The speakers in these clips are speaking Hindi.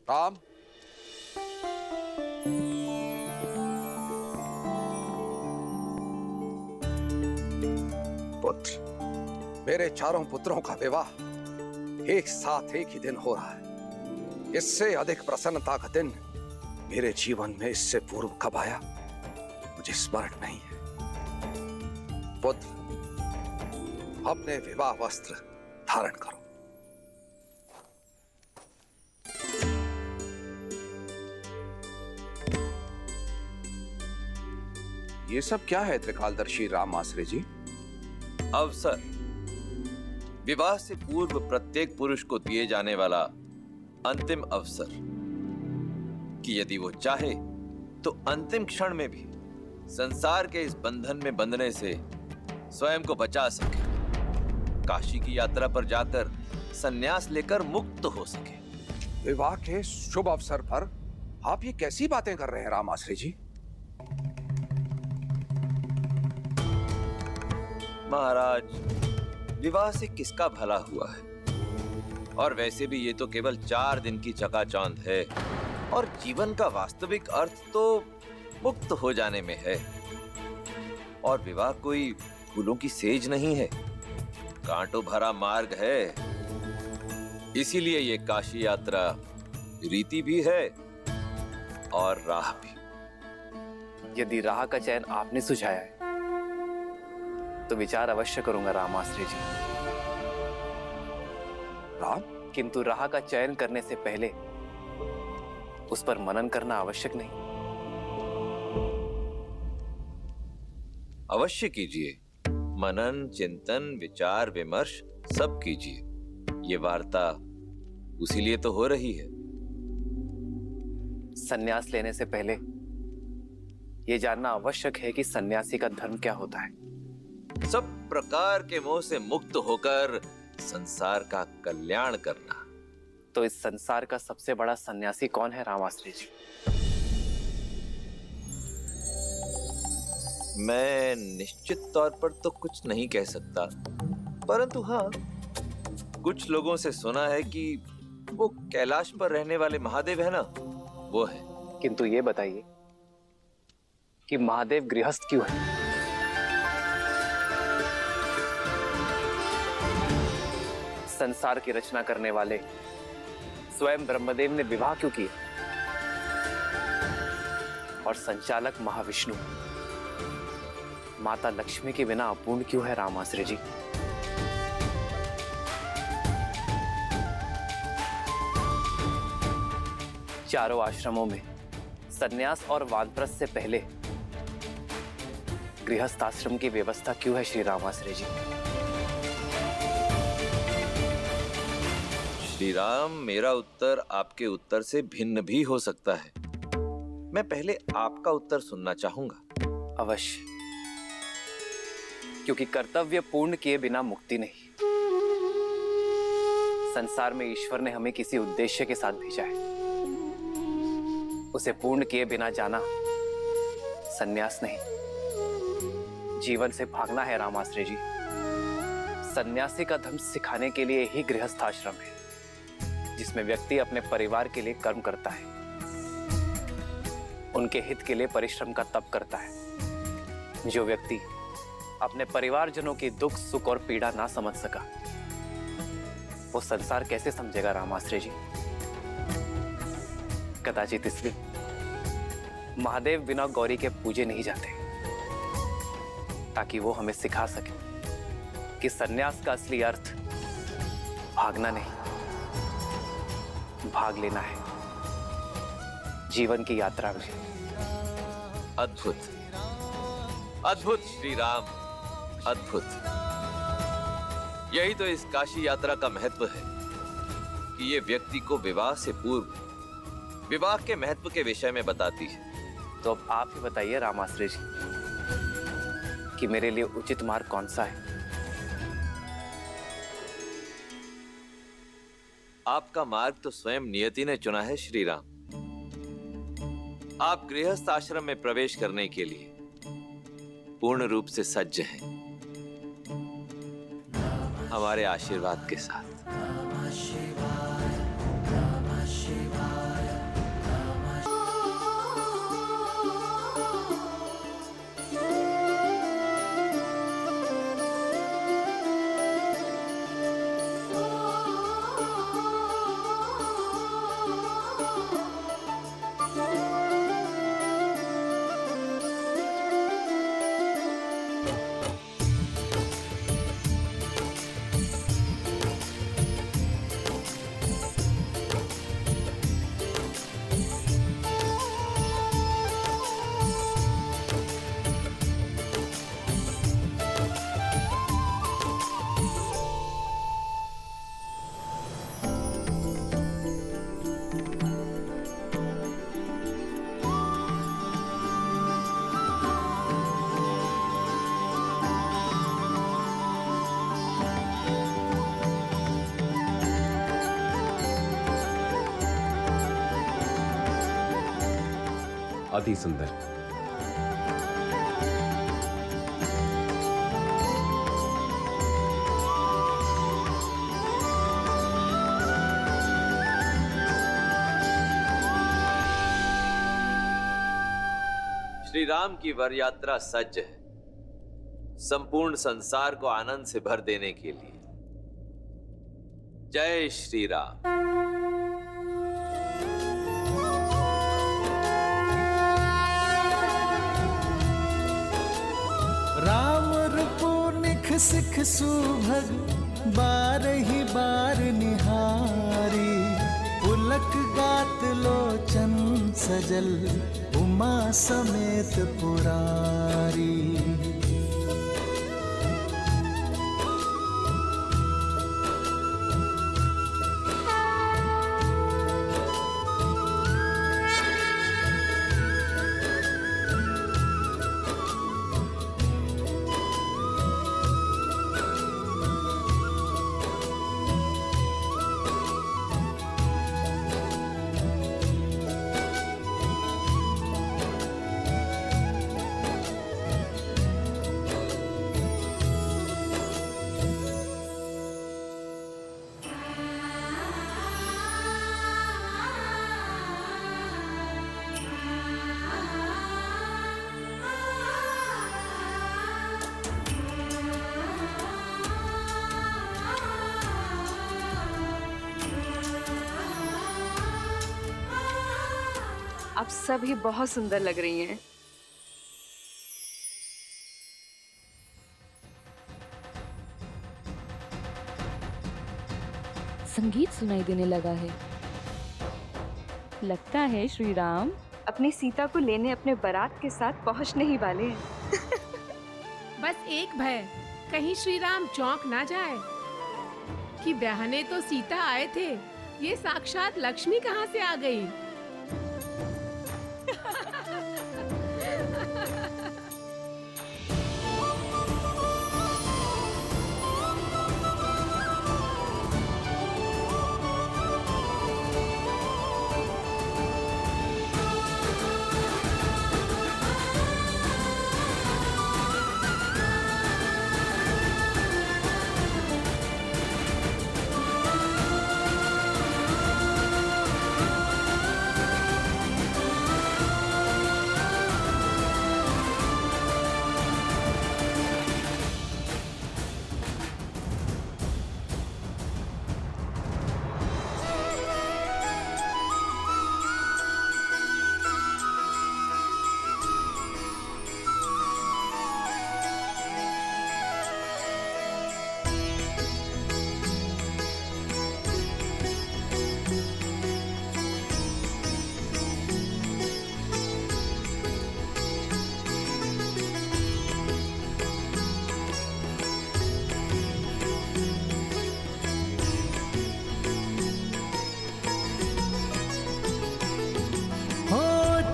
राम, पुत्र, मेरे चारों पुत्रों का विवाह एक साथ एक ही दिन हो रहा है। इससे अधिक प्रसन्नता का दिन मेरे जीवन में इससे पूर्व कब आया मुझे स्मरण नहीं है। पुत्र, अपने विवाह वस्त्र धारण करो। ये सब क्या है त्रिकालदर्शी राम आश्रय जी? अवसर, विवाह से पूर्व प्रत्येक पुरुष को दिए जाने वाला अंतिम अवसर कि यदि वो चाहे तो अंतिम क्षण में भी संसार के इस बंधन में बंधने से स्वयं को बचा सके, काशी की यात्रा पर जाकर संन्यास लेकर मुक्त हो सके। विवाह के शुभ अवसर पर आप ये कैसी बातें कर रहे हैं राम आश्रय जी? महाराज, विवाह से किसका भला हुआ है? और वैसे भी ये तो केवल 4 दिन की चकाचौंध है और जीवन का वास्तविक अर्थ तो मुक्त हो जाने में है। और विवाह कोई फूलों की सेज नहीं है, कांटों भरा मार्ग है। इसीलिए ये काशी यात्रा रीति भी है और राह भी। यदि राह का चयन आपने सुझाया है तो विचार अवश्य करूंगा राम आश्रय जी। राम, किंतु राह का चयन करने से पहले उस पर मनन करना आवश्यक नहीं? अवश्य कीजिए, मनन, चिंतन, विचार विमर्श सब कीजिए। ये वार्ता उसी लिए तो हो रही है। सन्यास लेने से पहले यह जानना आवश्यक है कि सन्यासी का धर्म क्या होता है। सब प्रकार के मोह से मुक्त होकर संसार का कल्याण करना। तो इस संसार का सबसे बड़ा सन्यासी कौन है राम आश्रय जी? मैं निश्चित तौर पर तो कुछ नहीं कह सकता, परंतु हाँ, कुछ लोगों से सुना है कि वो कैलाश पर रहने वाले महादेव है ना, वो है। किंतु ये बताइए कि महादेव गृहस्थ क्यों है? संसार की रचना करने वाले स्वयं ब्रह्मदेव ने विवाह क्यों किया? और संचालक महाविष्णु माता लक्ष्मी के बिना अपूर्ण क्यों है राम आश्रय जी? चारों आश्रमों में सन्यास और वानप्रस्थ से पहले गृहस्थ आश्रम की व्यवस्था क्यों है श्री राम आश्रय जी? श्री राम, मेरा उत्तर आपके उत्तर से भिन्न भी हो सकता है। मैं पहले आपका उत्तर सुनना चाहूंगा। अवश्य, क्योंकि कर्तव्य पूर्ण किए बिना मुक्ति नहीं। संसार में ईश्वर ने हमें किसी उद्देश्य के साथ भेजा है, उसे पूर्ण किए बिना जाना सन्यास नहीं, जीवन से भागना है राम आश्रय जी। सन्यासी का धर्म सिखाने के लिए ही गृहस्थ आश्रम है, जिसमें व्यक्ति अपने परिवार के लिए कर्म करता है, उनके हित के लिए परिश्रम का तप करता है। जो व्यक्ति अपने परिवारजनों की दुख सुख और पीड़ा ना समझ सका, वो संसार कैसे समझेगा राम आश्रय जी? कदाचित इसलिए महादेव बिना गौरी के पूजे नहीं जाते, ताकि वो हमें सिखा सके कि सन्यास का असली अर्थ भागना नहीं, भाग लेना है जीवन की यात्रा में। अद्भुत, अद्भुत श्री राम, अद्भुत। यही तो इस काशी यात्रा का महत्व है कि ये व्यक्ति को विवाह से पूर्व विवाह के महत्व के विषय में बताती है। तो अब आप ही बताइए राम आश्रय जी कि मेरे लिए उचित मार्ग कौन सा है? आपका मार्ग तो स्वयं नियति ने चुना है श्री राम। आप गृहस्थ आश्रम में प्रवेश करने के लिए पूर्ण रूप से सज्ज हैं, हमारे आशीर्वाद के साथ। अति सुंदर। श्री राम की वर यात्रा सज्ज है संपूर्ण संसार को आनंद से भर देने के लिए। जय श्री राम। राम रूपो निख सिख सुभग बारही बार निहारी, पुलक गात लोचन सजल उमा समेत पुरारी। आप सभी बहुत सुंदर लग रही हैं। संगीत सुनाई देने लगा है। लगता है श्री राम अपनी सीता को लेने अपने बारात के साथ पहुंचने ही वाले हैं। बस एक भय, कहीं श्री राम चौंक ना जाए कि ब्याहने तो सीता आए थे, ये साक्षात लक्ष्मी कहाँ से आ गई।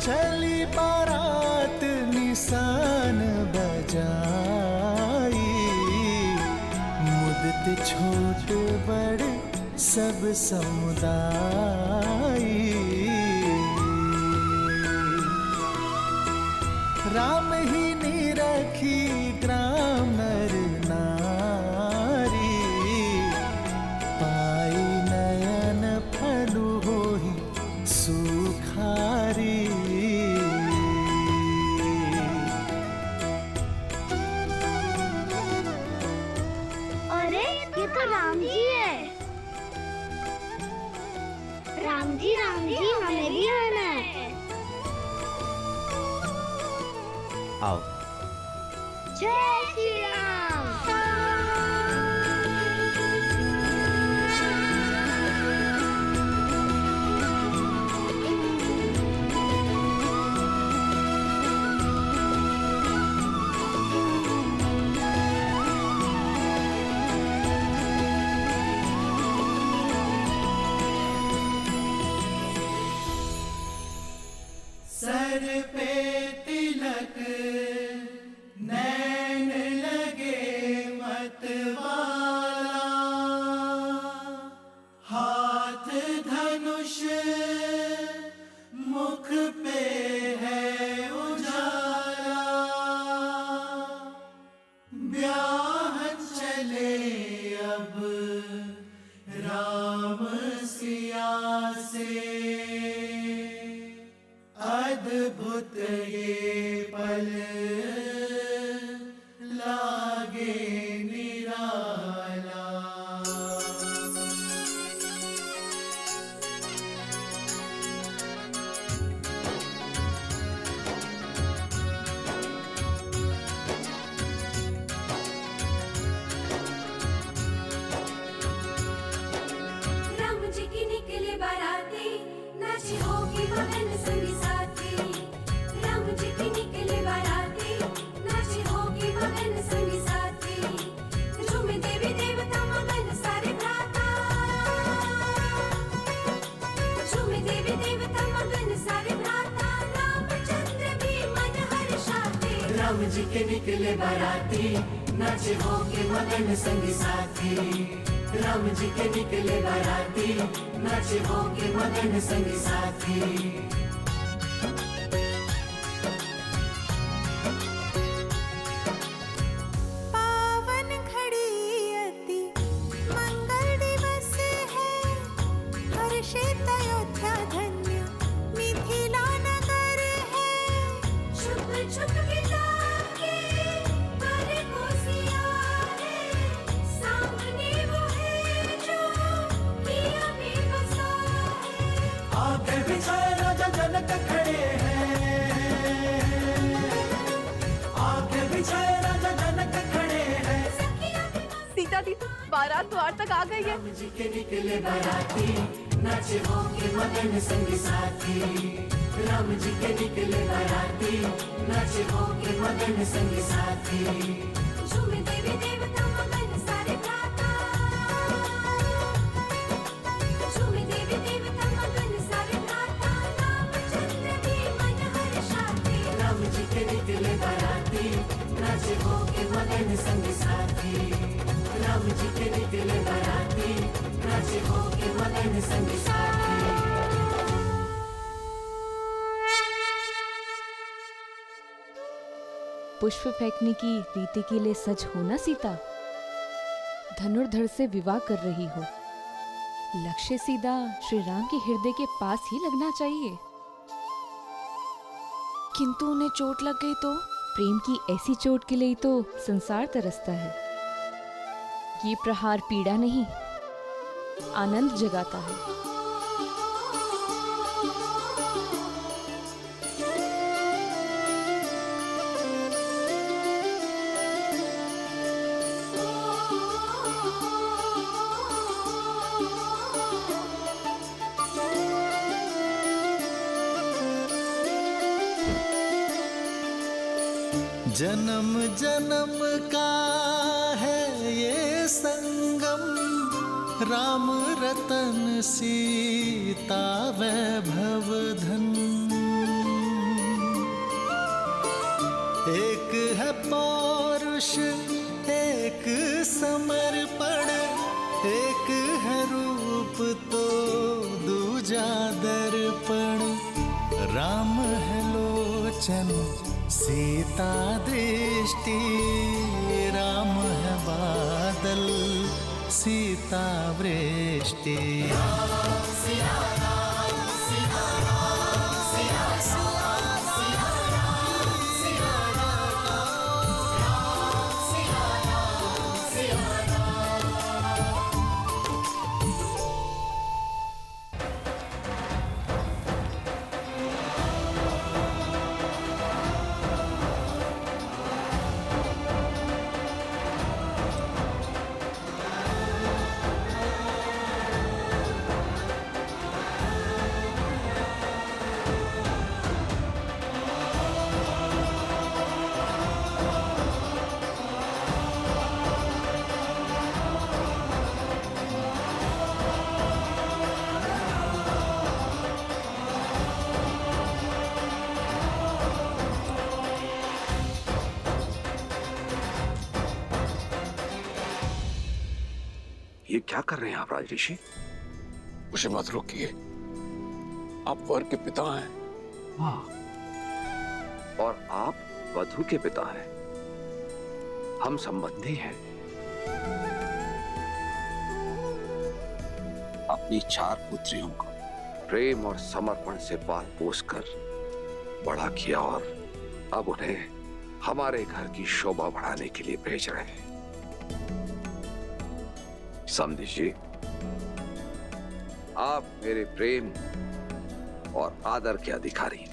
चली बारात निशान बजाई, मुदत छोट बड़ सब समुदाय। राम ही निरखी ग्राम नर नारी, पाई नयन फलु होई सुखारी। अरे ये तो राम जी है। राम जी हमें भी आना है। आओ। जय श्री राम। सर पे तिलक नैन लगे मतवाला, हाथ धनुष मुख पे है अद्भुत ये पल लागे निराला। राम जी की निकले बाराती, नाची होगी मगन संगी साथी। राम जी की निकले बाराती, नाची होगी मगन संगी साथी। झूमे देवी देवता मगन सारे भ्राता, झूमे देवी देवता मगन सारे भ्राता। रामचंद्र भी मन हर्षाते। राम जी के निकले बाराती, नाचे होके मगन संगी साथी। राम जी के निकले बाराती, नाचे होके मगन संगी साथी। पावन घड़ी अति मंगल दिवस है, हर्षित अयोध्या धन्य मिथिला नगर है। छुप छुप गीता के पर को सिया है, सामने वो है जो किया में बसा है। आगे बिछाए राजा जनक खड़े हैं, आगे बिछाए राजा जनक खड़े हैं। सीता दी बारात द्वार तक आ गई है। राम जी के निकले बाराती, नाचे होके मगन संगी साथी। राम जी के निकले बाराती, नाचे होके मगन संगी साथी। झूमे देवी देवता मगन सारे भ्राता, झूमे देवी देवता मगन सारे भ्राता। रामचंद्र भी मन हर्षाते। राम जी के निकले बाराती, नाचे होके मगन संगी साथी। राम जी के निकले बाराती, नाचे होके मगन संगी साथी। पुष्प फेंकने की रीति के लिए सज हो ना सीता। धनुर्धर से विवाह कर रही हो, लक्ष्य सीधा श्री राम के हृदय के पास ही लगना चाहिए। किंतु उन्हें चोट लग गई तो? प्रेम की ऐसी चोट के लिए तो संसार तरसता है। ये प्रहार पीड़ा नहीं, आनंद जगाता है। जन्म जन्म का है ये संगम, राम रतन सीता वैभव धन। एक है पौरुष एक समर्पण, एक है रूप तो दूजा दर्पण। राम है लोचन सीता दृष्टि, राम है बादल सीता वृष्टि। ये क्या कर रहे हैं आप राज ऋषि? मुझे मत रोकिए, आप वर के पिता हैं। हाँ, और आप वधु के पिता हैं। हम संबंधी हैं। अपनी 4 पुत्रियों को प्रेम और समर्पण से पाल पोस कर बड़ा किया और अब उन्हें हमारे घर की शोभा बढ़ाने के लिए भेज रहे हैं। समझिए, आप मेरे प्रेम और आदर के अधिकारी हैं।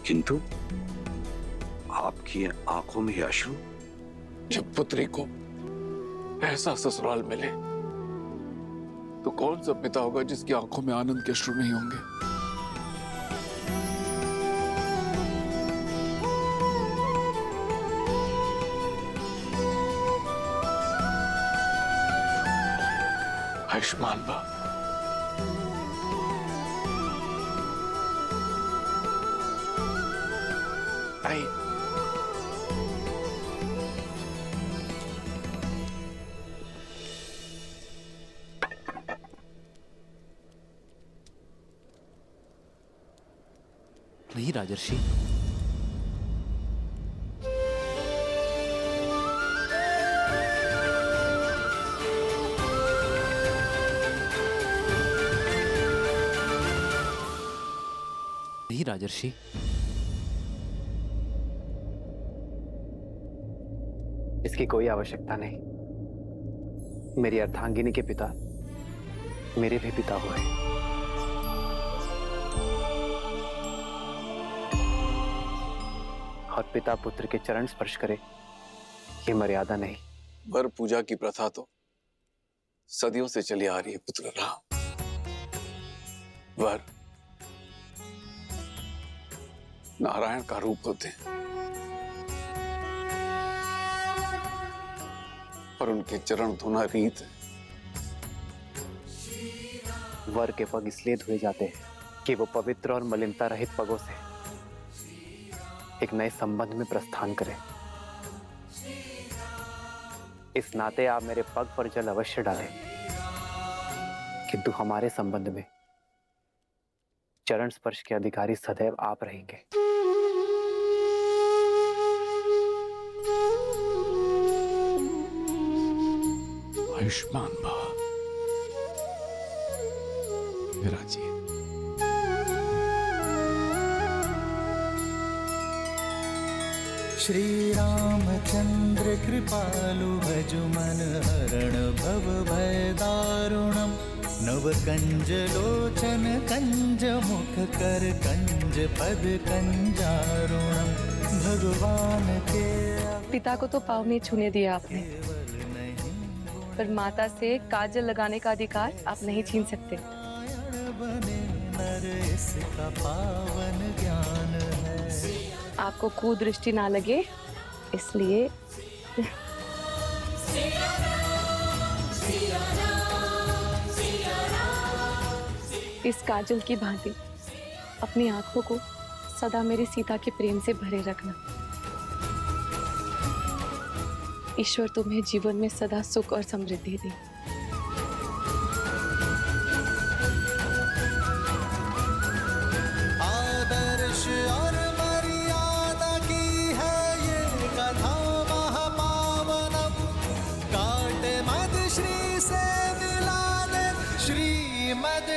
किंतु आपकी आंखों में अश्रु। जब पुत्री को ऐसा ससुराल मिले तो कौन सा पिता होगा जिसकी आंखों में आनंद के अश्रु नहीं होंगे। आयुष्मान बा। आई नहीं राजर्षि, नहीं राजर्षि, इसकी कोई आवश्यकता नहीं। मेरी अर्धांगिनी के पिता मेरे भी पिता हुए। और पिता पुत्र के चरण स्पर्श करे, ये मर्यादा नहीं। वर पूजा की प्रथा तो सदियों से चली आ रही है पुत्र राम। वर नारायण का रूप होते हैं और उनके चरण धोना रीत है। वर के पग इसलिए धोए जाते हैं कि वो पवित्र और मलिनता रहित पगों से एक नए संबंध में प्रस्थान करें। इस नाते आप मेरे पग पर जल अवश्य डालें, किंतु हमारे संबंध में चरण स्पर्श के अधिकारी सदैव आप रहेंगे। आयुष्मान भव मेरा जी। श्री रामचंद्र कृपालु भजु मन हरण भव भय दारुणम। नव कंज लोचन कंज मुख कर कंज पद कंजारुणम। भगवान के पिता को तो पाँव नहीं छूने दिया आपने, पर माता से काजल लगाने का अधिकार आप नहीं छीन सकते। बने नर इसका पावन ज्ञान है। आपको कुदृष्टि ना लगे इसलिए इस काजल की भांति अपनी आंखों को सदा मेरी सीता के प्रेम से भरे रखना। ईश्वर तुम्हें जीवन में सदा सुख और समृद्धि दे। आदर्श और मर्यादा की है ये कथा महापावनम। काटे मद श्री से मिला दे श्रीमद